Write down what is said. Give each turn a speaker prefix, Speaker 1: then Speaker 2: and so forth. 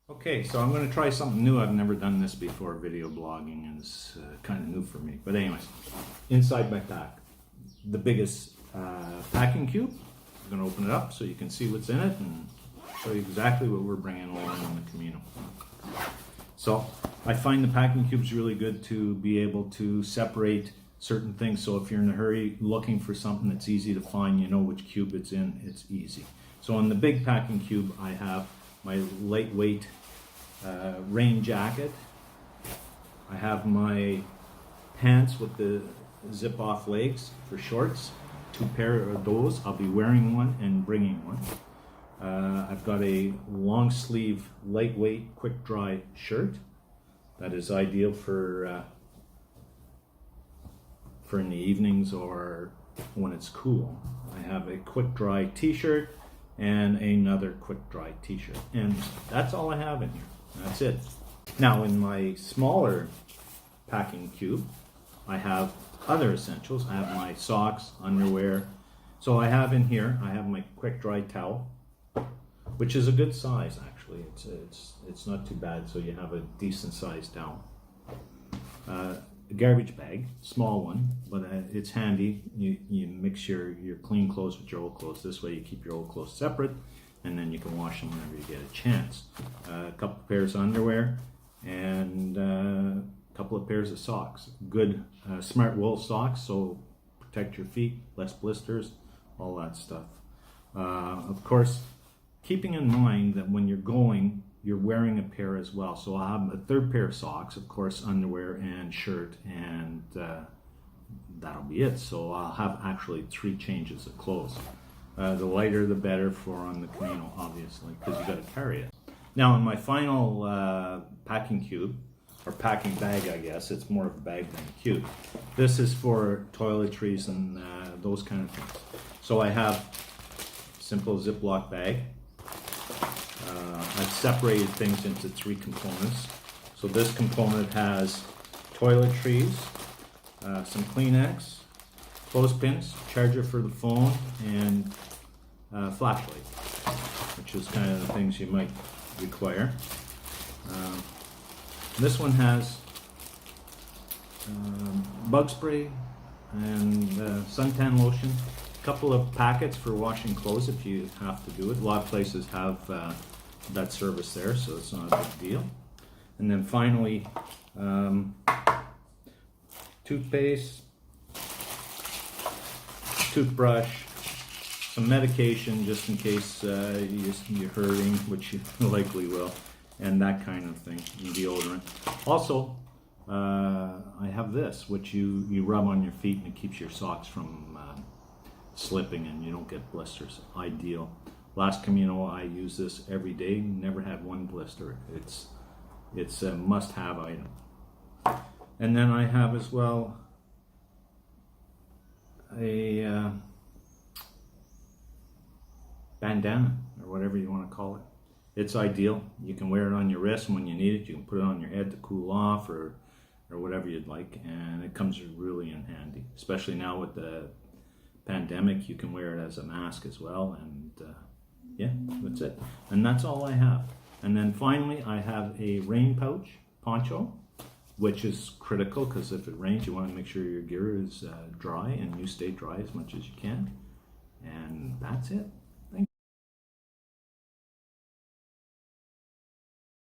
Speaker 1: Okay, so I'm going to try something new. I've never done this before. Video blogging is kind of new for me. But anyways, inside my pack, the biggest packing cube. I'm going to open it up so you can see what's in it and show you exactly what we're bringing along on the Camino. So I find the packing cubes really good to be able to separate certain things. So if you're in a hurry looking for something that's easy to find, you know which cube it's in, it's easy. So on the big packing cube, I have my lightweight rain jacket. I have my pants with the zip off legs for shorts, 2 pair of those. I'll be wearing one and bringing one. I've got a long sleeve lightweight quick dry shirt that is ideal for in the evenings or when it's cool. I have a quick dry t-shirt and another quick dry t-shirt, and that's all I have in here. That's it. Now in my smaller packing cube, I have other essentials. I have my socks, underwear. So I have in here, I have my quick dry towel, which is a good size actually. It's not too bad, so you have a decent sized towel. A garbage bag, small one, but it's handy. You mix your clean clothes with your old clothes. This way you keep your old clothes separate, and then you can wash them whenever you get a chance. A couple of pairs of underwear and a couple of pairs of socks. Good smart wool socks, so protect your feet, less blisters, all that stuff. Of course, keeping in mind that when you're going, you're wearing a pair as well. So I'll have a 3rd pair of socks, of course, underwear and shirt, and that'll be it. So I'll have actually 3 changes of clothes. The lighter the better for on the Camino, obviously, because you got to carry it. Now in my final packing cube, or packing bag, I guess, it's more of a bag than a cube. This is for toiletries and those kind of things. So I have simple Ziploc bag. I've separated things into 3 components. So this component has toiletries, some Kleenex, clothespins, charger for the phone, and flashlight, which is kind of the things you might require. This one has bug spray and suntan lotion, a couple of packets for washing clothes if you have to do it. A lot of places have that service there, so it's not a big deal. And then finally, toothpaste, toothbrush, some medication just in case you're hurting, which you likely will, and that kind of thing, and deodorant. Also, I have this, which you rub on your feet and it keeps your socks from slipping and you don't get blisters. Ideal. Last Camino, I use this every day, never had one blister. It's a must-have item. And then I have as well a bandana, or whatever you want to call it. It's ideal. You can wear it on your wrist, and when you need it, you can put it on your head to cool off, or whatever you'd like, and it comes really in handy. Especially now with the pandemic, you can wear it as a mask as well, and yeah, that's it. And that's all I have. And then finally, I have a rain pouch, poncho, which is critical because if it rains, you want to make sure your gear is dry and you stay dry as much as you can. And that's it.